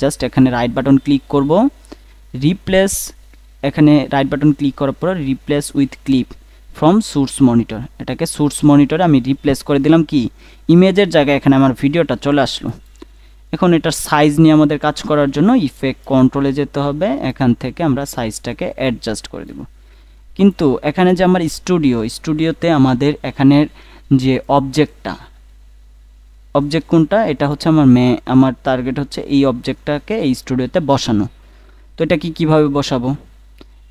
Just এখানে right button click করব, replace, এখানে রাইট বাটন ক্লিক করার পর replace with clip from source monitor, এটাকে সোর্স মনিটরে আমি রিপ্লেস করে দিলাম। কি ইমেজের জায়গায় এখানে আমার ভিডিওটা চলে আসলো। এখন এটার সাইজ নিয়ে আমাদের কাজ করার জন্য ইফেক্ট কন্ট্রোলে যেতে হবে, এখান থেকে আমরা সাইজটাকে অ্যাডজাস্ট করে দেব। কিন্তু এখানে যে আমার স্টুডিওতে আমাদের এখানের যে অবজেক্ট কোনটা, এটা হচ্ছে আমার টার্গেট হচ্ছে এই অবজেক্টটাকে এই স্টুডিওতে বসানো। তো এটা কিভাবে বসাবো?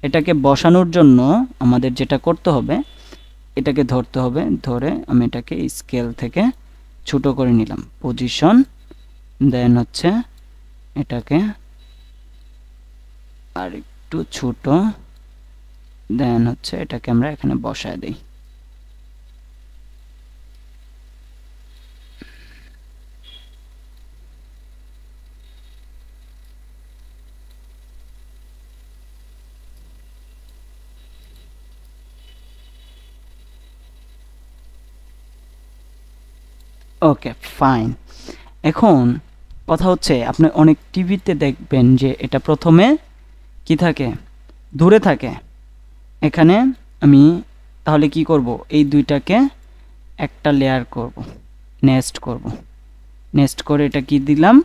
এটাকে বসানোর জন্য আমাদের যেটা করতে হবে, এটাকে ধরতে হবে, ধরে আমি এটাকে স্কেল থেকে ছোট করে নিলাম, পজিশন, দেন হচ্ছে এটাকে আর একটু ছোট, দেন হচ্ছে এটাকে আমরা এখানে বসায় দেই। Okay fine. এখন কথা হচ্ছে আপনি অনেক টিভিতে দেখবেন যে এটা প্রথমে কি থাকে, দূরে থাকে। এখানে আমি তাহলে কি করব, এই দুইটাকে একটা লেয়ার করব, নেস্ট করে এটা কি দিলাম।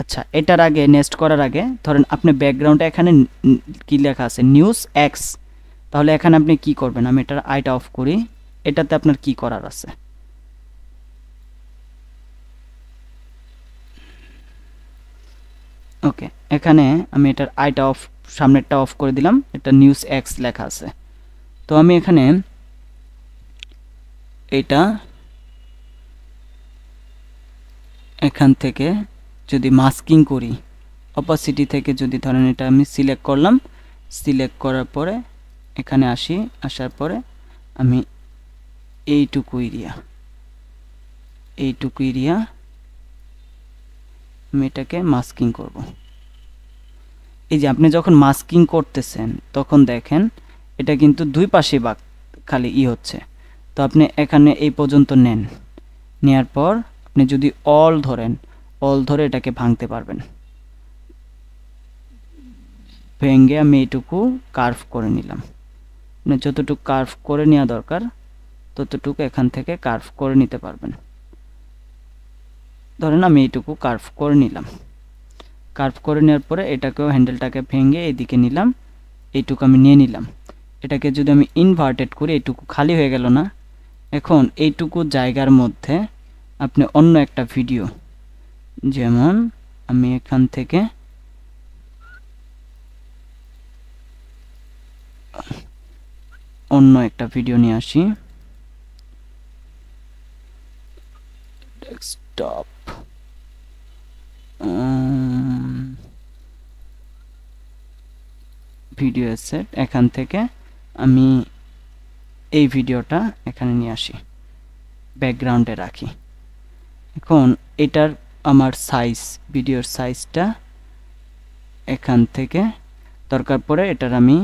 আচ্ছা, এটার আগে নেস্ট করার আগে ধরেন আপনি ব্যাকগ্রাউন্ডে এখানে কি লেখা আছে, নিউজ এক্স, তাহলে এখানে আপনি কি করবেন, আমি এটার আইটা অফ করি, এটাতে আপনার কি করার আছে। ওকে, এখানে আমি এটার আইটা অফ, সামনেরটা অফ করে দিলাম, এটা নিউজ এক্স লেখা আছে। তো আমি এখানে এটা এখান থেকে যদি মাস্কিং করি, অপাসিটি থেকে যদি ধরেন এটা আমি সিলেক্ট করলাম, সিলেক্ট করার পরে এখানে আসার পরে আমি এইটুকু এরিয়া আমি এটাকে মাস্কিং করব। এই যে আপনি যখন মাস্কিং করতেছেন তখন দেখেন এটা কিন্তু দুই পাশে খালি হচ্ছে। তো আপনি এখানে এই পর্যন্ত নেয়ার পর আপনি যদি অল ধরে এটাকে ভাঙতে পারবেন। ভেঙে আমি এইটুকু কার্ভ করে নিলাম, মানে যতটুকু কার্ভ করে নেওয়া দরকার ততটুকু এখান থেকে কার্ভ করে নিতে পারবেন। ধরেন আমি এইটুকু কার্ভ করে নিলাম, কার্ভ করে নেওয়ার পরে এটাকেও হ্যান্ডেলটাকে ভেঙে এইদিকে নিলাম, এইটুকু আমি নিয়ে নিলাম। এটাকে যদি আমি ইনভার্টেড করি, এইটুকু খালি হয়ে গেল না। এখন এইটুকু জায়গার মধ্যে আপনি অন্য একটা ভিডিও, যেমন আমি এখান থেকে অন্য একটা ভিডিও নিয়ে আসি, ডেস্কটপ, ভিডিও অ্যাসেট, এখান থেকে আমি এই ভিডিওটা এখানে নিয়ে আসি, ব্যাকগ্রাউন্ডে রাখি। এখন এটার আমার ভিডিওর সাইজটা এখান থেকে দরকার পড়ে, এটার আমি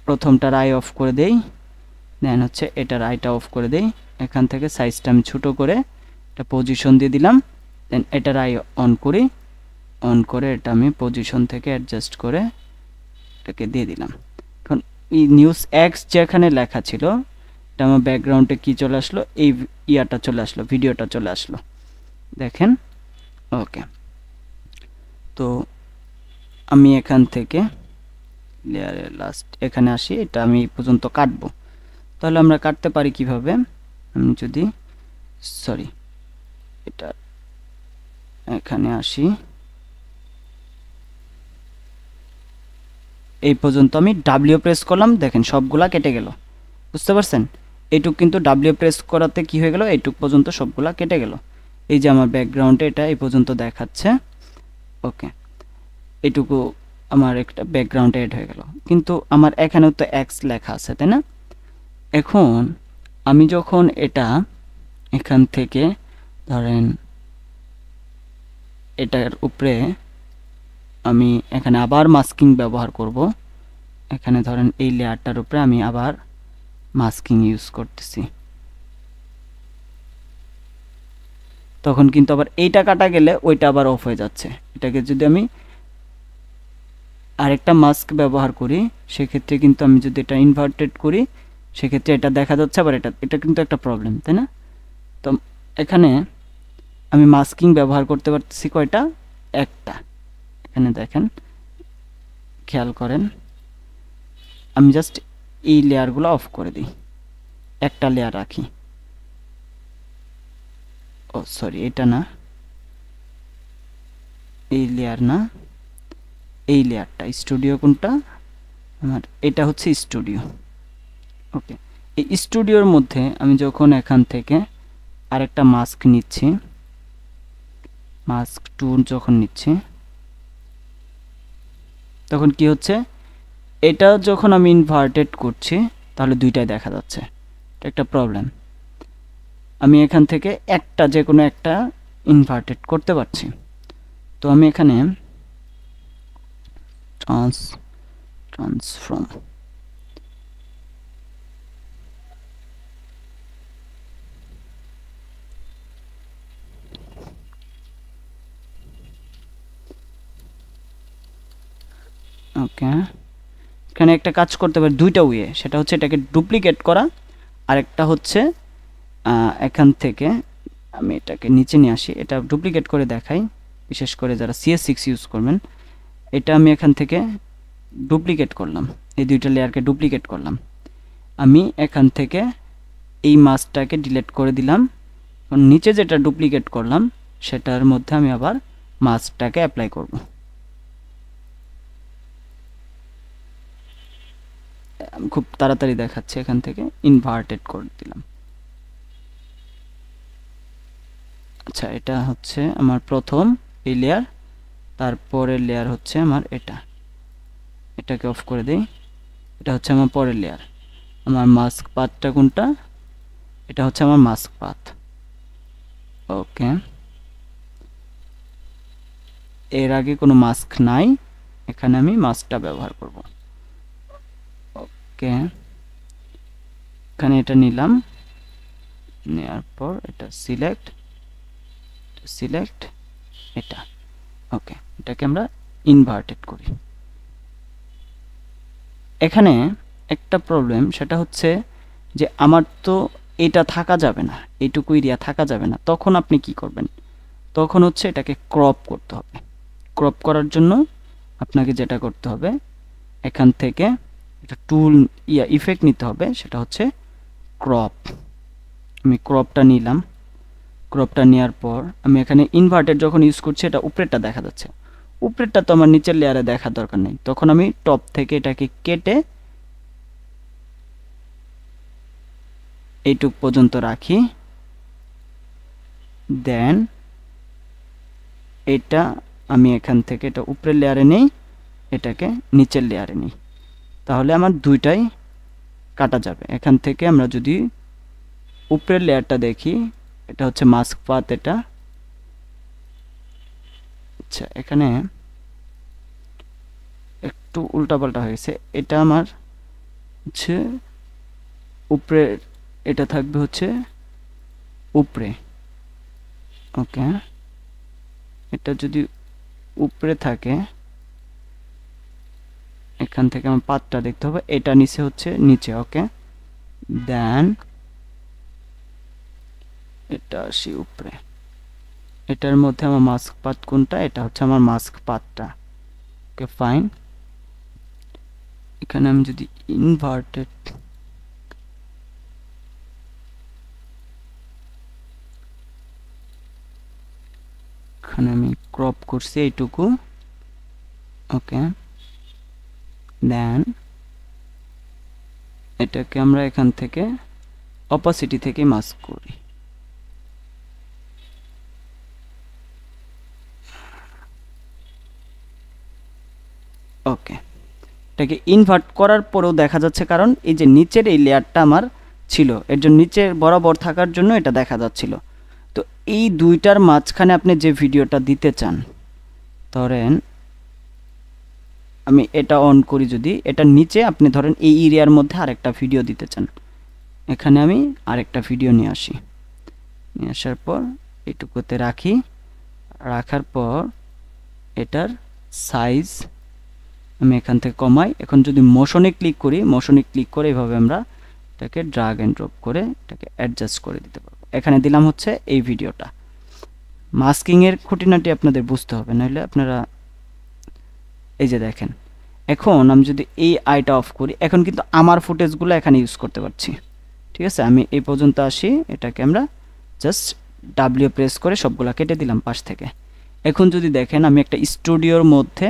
প্রথমটার আই অফ করে দেই, দেন হচ্ছে এটার আইটা অফ করে দেই। এখান থেকে সাইজটা আমি ছোট করে এটা পজিশন দিয়ে দিলাম, দেন এটার আই অন করে এটা আমি পজিশন থেকে অ্যাডজাস্ট করে এটাকে দিয়ে দিলাম। এখন এই নিউজ এক্স যেখানে লেখা ছিল, এটা আমার ব্যাকগ্রাউন্ডে কি চলে আসলো, এই চলে আসলো, ভিডিওটা চলে আসলো, দেখেন। ওকে, তো আমি এখান থেকে লেয়ারের লাস্ট এখানে আসি, এটা আমি এই পর্যন্ত কাটবো। তাহলে আমরা কাটতে পারি কিভাবে, আমি যদি এটা এখানে আসি, এই পর্যন্ত আমি ডাব্লিউ প্রেস করলাম, দেখেন সবগুলা কেটে গেল, বুঝতে পারছেন। এইটুক কিন্তু ডাব্লিউ প্রেস করাতে কি হয়ে গেল, এইটুক পর্যন্ত সবগুলা কেটে গেল। এই যে আমার ব্যাকগ্রাউন্ডে এটা এই পর্যন্ত দেখাচ্ছে। ওকে, এইটুকু আমার একটা ব্যাকগ্রাউন্ডে এড হয়ে গেল, কিন্তু আমার এখানেও তো এক্স লেখা আছে, তাই না। এখন আমি যখন এটা এখান থেকে ধরেন এটার উপরে আমি এখানে আবার মাস্কিং ব্যবহার করব, এখানে ধরেন এই লেয়ারটার উপরে আমি আবার মাস্কিং ইউজ করতেছি। তখন কিন্তু আবার এইটা কাটা গেলে ওইটা আবার অফ হয়ে যাচ্ছে। এটাকে যদি আমি আরেকটা মাস্ক ব্যবহার করি সেক্ষেত্রে কিন্তু আমি যদি এটা ইনভার্টেড করি সেক্ষেত্রে এটা দেখা যাচ্ছে, আবার এটা কিন্তু একটা প্রবলেম, তাই না? তো এখানে আমি মাস্কিং ব্যবহার করতে পারতেছি কয়টা, একটা। এখানে দেখেন, খেয়াল করেন, আমি জাস্ট এই লেয়ারগুলো অফ করে দিই, একটা লেয়ার রাখি। ও সরি, এটা না, এই লেয়ার না, এই লেয়ারটা। স্টুডিও কোনটা আমার, এটা হচ্ছে স্টুডিও। ওকে, এই স্টুডিওর মধ্যে আমি যখন এখান থেকে আরেকটা মাস্ক নিচ্ছি, মাস্ক 2 যখন নিচ্ছি, তখন কি হচ্ছে, এটা যখন আমি ইনভার্টেড করছি তাহলে দুইটাই দেখা যাচ্ছে। এটা একটা প্রবলেম। আমি এখান থেকে একটা, যে কোনো একটা ইনভার্টেড করতে পারছি। তো আমি এখানে ট্রান্সফর্ম, ওকে, এখানে একটা কাজ করতে পারি দুইটা ওয়ে, সেটা হচ্ছে এটাকে ডুপ্লিকেট করা, আর একটা হচ্ছে এখান থেকে আমি এটাকে নিচে নিয়ে আসি, এটা ডুপ্লিকেট করে দেখাই, বিশেষ করে যারা CS6 ইউজ করবেন। এটা আমি এখান থেকে ডুপ্লিকেট করলাম, এই দুইটা লেয়ারকে ডুপ্লিকেট করলাম। আমি এখান থেকে এই মাস্কটাকে ডিলিট করে দিলাম, নিচে যেটা ডুপ্লিকেট করলাম সেটার মধ্যে আমি আবার মাস্কটাকে অ্যাপ্লাই করব। খুব তাড়াতাড়ি দেখাচ্ছে, এখান থেকে ইনভার্টেড করে দিলাম। আচ্ছা, এটা হচ্ছে আমার প্রথম এই লেয়ার, তারপরের লেয়ার হচ্ছে আমার এটা, এটাকে অফ করে দেই। এটা হচ্ছে আমার পরের লেয়ার। আমার মাস্ক পাথটা কোনটা, এটা হচ্ছে আমার মাস্ক পাথ। ওকে, এর আগে কোনো মাস্ক নাই, এখানে আমি মাস্কটা ব্যবহার করব। ওকে, এখানে এটা নিলাম, নেওয়ার পর এটা সিলেক্ট, এটা। ওকে, এটাকে আমরা ইনভার্টেড করি। এখানে একটা প্রবলেম, সেটা হচ্ছে যে আমার তো এটা থাকা যাবে না, এইটুকু এরিয়া থাকা যাবে না। তখন আপনি কি করবেন, তখন হচ্ছে এটাকে ক্রপ করতে হবে। ক্রপ করার জন্য আপনাকে যেটা করতে হবে, এখান থেকে একটা টুল ইফেক্ট নিতে হবে, সেটা হচ্ছে ক্রপ। আমি ক্রপটা নিলাম, ক্রপটা নেওয়ার পর আমি এখানে ইনভার্টেড যখন ইউজ করছি এটা উপরেরটা দেখা যাচ্ছে, উপরেরটা তো আমার নিচের লেয়ারে দেখার দরকার নেই। তখন আমি টপ থেকে এটাকে কেটে এইটুক পর্যন্ত রাখি, দেন এটা আমি এখান থেকে এটা উপরের লেয়ারে নেই, এটাকে নিচের লেয়ারে নিই, তাহলে আমার দুইটাই কাটা যাবে। এখান থেকে আমরা যদি উপরের লেয়ারটা দেখি, এটা হচ্ছে মাস্ক পাথ, এটা। আচ্ছা, এখানে একটু উল্টাপাল্টা হয়েছে, এটা আমার হচ্ছে উপরে, এটা থাকবে হচ্ছে উপরে। ওকে, এটা যদি উপরে থাকে, এখান থেকে আমার পাতটা দেখতে হবে, এটা নিচে হচ্ছে নিচে। ওকে, দেন এটা আসি উপরে, এটার মধ্যে আমার মাস্ক পাথ কোনটা, এটা হচ্ছে আমার মাস্ক পাথটা। ওকে, ফাইন। এখানে আমি যদি ইনভার্টেড, এখানে আমি ক্রপ করছি এইটুকু। ওকে, দেন এটাকে আমরা এখান থেকে অপাসিটি থেকে মাস্ক করি। ওকে, এটাকে ইনভার্ট করার পরেও দেখা যাচ্ছে, কারণ এই যে নিচের এই লেয়ারটা আমার ছিল, এর জন্য নিচের বরাবর থাকার জন্য এটা দেখা যাচ্ছিল। তো এই দুইটার মাঝখানে আপনি যে ভিডিওটা দিতে চান, ধরেন আমি এটা অন করি, যদি এটা নিচে আপনি ধরেন এই এরিয়ার মধ্যে আরেকটা ভিডিও দিতে চান, এখানে আমি আরেকটা ভিডিও নিয়ে আসি, নিয়ে আসার পর এইটুকুতে রাখি, রাখার পর এটার সাইজ আমি এখান থেকে কমাই। এখন যদি মোশনে ক্লিক করি, মোশনে ক্লিক করে এভাবে আমরা এটাকে ড্রাগ অ্যান্ড ড্রপ করে এটাকে অ্যাডজাস্ট করে দিতে পারবো। এখানে দিলাম হচ্ছে এই ভিডিওটা। মাস্কিংয়ের খুঁটিনাটি আপনাদের বুঝতে হবে, নাহলে আপনারা এই যে দেখেন এখন আমি যদি এই আইটা অফ করি, এখন কিন্তু আমার ফুটেজগুলো এখানে ইউজ করতে পারছি। ঠিক আছে, আমি এই পর্যন্ত আসি, এটাকে আমরা জাস্ট ডাব্লিউ প্রেস করে সবগুলা কেটে দিলাম পাশ থেকে। এখন যদি দেখেন আমি একটা স্টুডিওর মধ্যে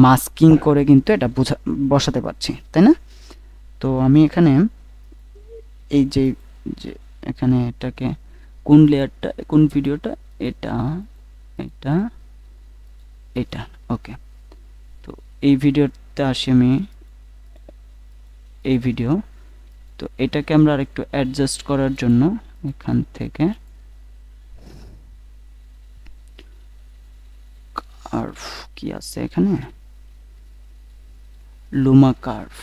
মাস্কিং করে কিন্তু এটা বসাতে পারছি, তাই না? তো আমি এখানে এই যে এখানে এটাকে কোন লেয়ারটা, কোন ভিডিওটা, এটা এটা এটা ওকে। তো এই ভিডিওতে আসি আমি, এই ভিডিও। তো এটাকে আমরা আরেকটু অ্যাডজাস্ট করার জন্য এখান থেকে কার্ভ কি আছে এখানে, লুমা কার্ভ।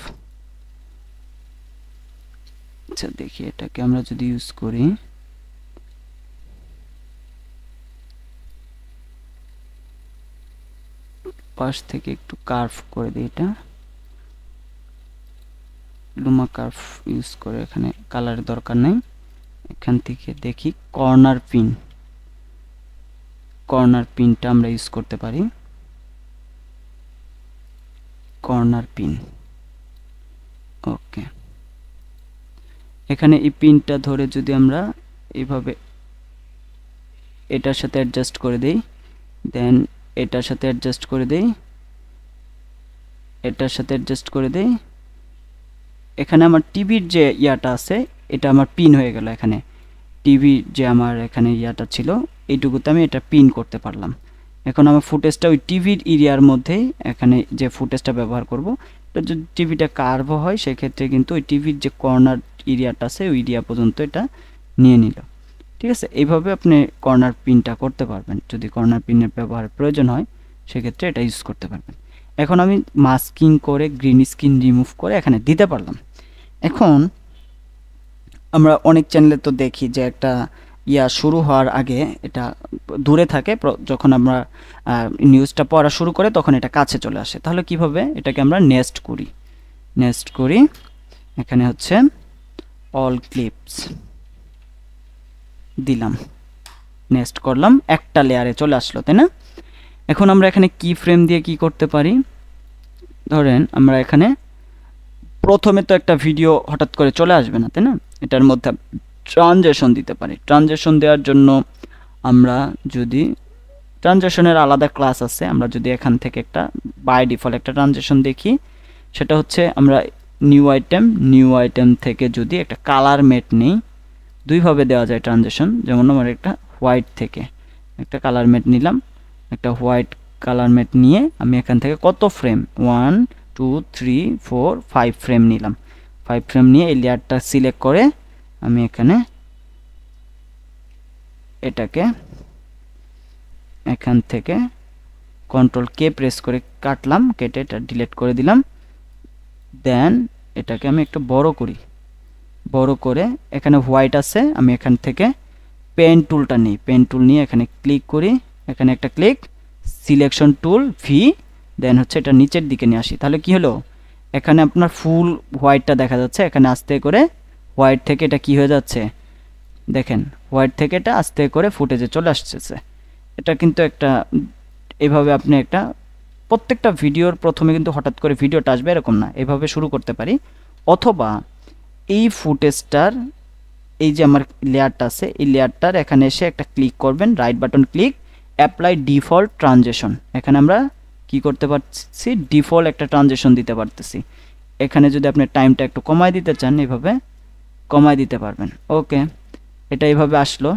আচ্ছা দেখি এটাকে আমরা যদি ইউজ করি, পাশ থেকে একটু কার্ভ করে দিই, এটা লুমা কার্ভ ইউজ করে, এখানে কালারের দরকার নেই। এখান থেকে দেখি কর্নার পিন, কর্নার পিনটা আমরা ইউজ করতে পারি, কর্নার পিন ওকে। এখানে এই পিনটা ধরে যদি আমরা এইভাবে এটার সাথে অ্যাডজাস্ট করে দেই, দেন এটার সাথে অ্যাডজাস্ট করে দেই, এটার সাথে অ্যাডজাস্ট করে দেই, এখানে আমার টিভির যে ইয়াটা আছে এটা আমার পিন হয়ে গেল। এখানে টিভি যে আমার এখানে ইয়াটা ছিল এইটুকুতে আমি এটা পিন করতে পারলাম। এখন আমার ফুটেজটা ওই টিভির এরিয়ার মধ্যেই, এখানে যে ফুটেজটা ব্যবহার করব, এটা যদি টিভিটা কার্ভ হয় সেক্ষেত্রে কিন্তু ওই টিভির যে কর্নার এরিয়াটা আছে ওই এরিয়া পর্যন্ত এটা নিয়ে নিল। ঠিক আছে, এইভাবে আপনি কর্নার পিনটা করতে পারবেন। যদি কর্নার পিনের ব্যবহারের প্রয়োজন হয় সেক্ষেত্রে এটা ইউজ করতে পারবেন। এখন আমি মাস্কিং করে গ্রিন স্ক্রিন রিমুভ করে এখানে দিতে পারলাম। এখন আমরা অনেক চ্যানেলে তো দেখি যে একটা ইয়া শুরু হওয়ার আগে এটা দূরে থাকে, যখন আমরা নিউজটা পড়া শুরু করে তখন এটা কাছে চলে আসে। তাহলে কিভাবে এটাকে আমরা নেস্ট করি, নেস্ট করি, এখানে হচ্ছে অল ক্লিপস দিলাম, নেস্ট করলাম, একটা লেয়ারে চলে আসলো, তাই না? এখন আমরা এখানে কি ফ্রেম দিয়ে কি করতে পারি, ধরেন আমরা এখানে প্রথমে তো একটা ভিডিও হঠাৎ করে চলে আসবে না, তাই না? এটার মধ্যে ট্রানজিশন দিতে পারি। ট্রানজিশন দেওয়ার জন্য আমরা যদি ট্রানজিশনের আলাদা ক্লাস আছে, আমরা যদি এখান থেকে একটা বাই ডিফল্ট একটা ট্রানজিশন দেখি, সেটা হচ্ছে আমরা নিউ আইটেম থেকে যদি একটা কালার মেট নেই, দুইভাবে দেওয়া যায় ট্রানজিশন। যেমন আমার একটা হোয়াইট থেকে একটা কালার মেট নিলাম, একটা হোয়াইট কালার মেট নিয়ে আমি এখান থেকে কত ফ্রেম, 1 2 3 4 5 ফ্রেম নিলাম। 5 ফ্রেম নিয়ে এই লেয়ারটা সিলেক্ট করে আমি এখানে এটাকে এখান থেকে কন্ট্রোল কে প্রেস করে কাটলাম, কেটে এটা ডিলিট করে দিলাম। দেন এটাকে আমি একটু বড় করি, বড় করে এখানে হোয়াইট আছে, আমি এখান থেকে পেন টুলটা নিই, পেন টুল নিয়ে এখানে ক্লিক করি, এখানে একটা ক্লিক, সিলেকশন টুল ভি, দেন হচ্ছে এটা নিচের দিকে নিয়ে আসি। তাহলে কি হলো, এখানে আপনার ফুল হোয়াইটটা দেখা যাচ্ছে। এখানে আস্তে করে হোয়াইট থেকে এটা কি হয়ে যাচ্ছে দেখেন, হোয়াইট থেকে এটা আস্তে করে ফুটেজে চলে আসছে। এটা কিন্তু একটা এভাবে আপনি একটা প্রত্যেকটা ভিডিওর প্রথমে কিন্তু হঠাৎ করে ভিডিওটা আসবে এরকম না, এভাবে শুরু করতে পারি। অথবা এই ফুটেজটার এই যে আমার লেয়ারটা আছে এই লেয়ারটার এখানে এসে একটা ক্লিক করবেন, right button click, apply default transition. এখানে আমরা কি করতে পারছি, ডিফল্ট একটা ট্রানজিশন দিতে পারতেছি। এখানে যদি আপনি টাইমটা একটু কমায় দিতে চান এইভাবে কমায় দিতে পারবেন। ওকে, এটা এইভাবে আসলো।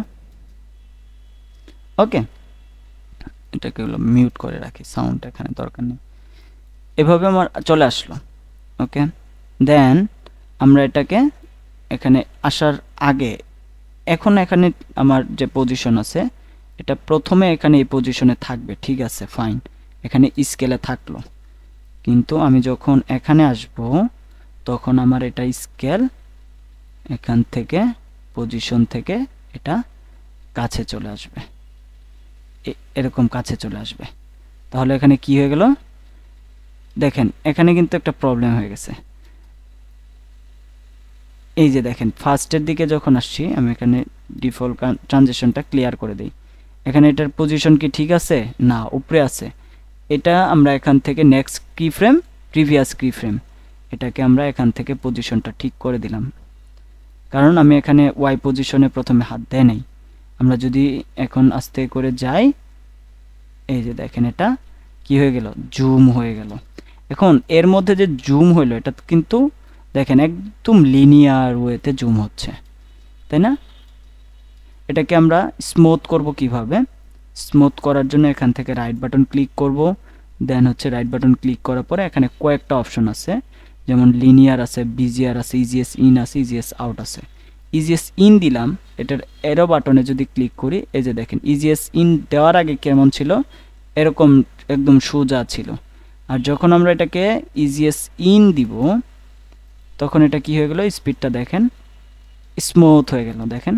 ওকে, এটাকে হলো মিউট করে রাখি, সাউন্ড এখানে দরকার নেই। এভাবে আমার চলে আসলো। ওকে, দেন আমরা এটাকে এখানে আসার আগে এখন এখানে আমার যে পজিশন আছে এটা প্রথমে এখানে এই পজিশনে থাকবে, ঠিক আছে ফাইন, এখানে স্কেলে থাকলো। কিন্তু আমি যখন এখানে আসব তখন আমার এটা স্কেল এখান থেকে পজিশন থেকে এটা কাছে চলে আসবে। এরকম কাছে চলে আসবে। তাহলে এখানে কি হয়ে গেল দেখেন, এখানে কিন্তু একটা প্রবলেম হয়ে গেছে। এই যে দেখেন ফার্স্টের দিকে যখন আসছি, আমি এখানে ডিফল্ট ট্রানজিশনটা ক্লিয়ার করে দেই। এখানে এটার পজিশন কি ঠিক আছে? না, উপরে আছে। এটা আমরা এখান থেকে নেক্সট কি ফ্রেম, প্রিভিয়াস কি ফ্রেম, এটাকে আমরা এখান থেকে পজিশনটা ঠিক করে দিলাম, কারণ আমি এখানে ওয়াই পজিশনে প্রথমে হাত দেয় নাই। আমরা যদি এখন আস্তে করে যাই, এই যে দেখেন এটা কি হয়ে গেল, জুম হয়ে গেল। এখন এর মধ্যে যে জুম হইলো, এটা কিন্তু দেখেন একদম লিনিয়ার ওয়েতে জুম হচ্ছে, তাই না? এটাকে আমরা স্মুথ করব কিভাবে? স্মুথ করার জন্য এখান থেকে রাইট বাটন ক্লিক করব, দেন হচ্ছে রাইট বাটন ক্লিক করার পরে এখানে কয়েকটা অপশন আছে, যেমন লিনিয়ার আছে, বিজিআর আছে, ইজিএস ইন আছে, ইজিএস আউট আছে। ইজিএস ইন দিলাম, এটার এরো বাটনে যদি ক্লিক করি, এই যে দেখেন ইজিএস ইন দেওয়ার আগে কেমন ছিল, এরকম একদম সোজা ছিল। আর যখন আমরা এটাকে ইজিএস ইন দিব, তখন এটা কি হয়ে গেল, স্পিডটা দেখেন স্মুথ হয়ে গেল। দেখেন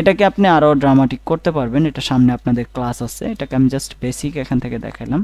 এটাকে আপনি আরও ড্রামাটিক করতে পারবেন, এটা সামনে আপনাদের ক্লাস আছে, এটাকে আমি জাস্ট বেসিক এখান থেকে দেখালাম।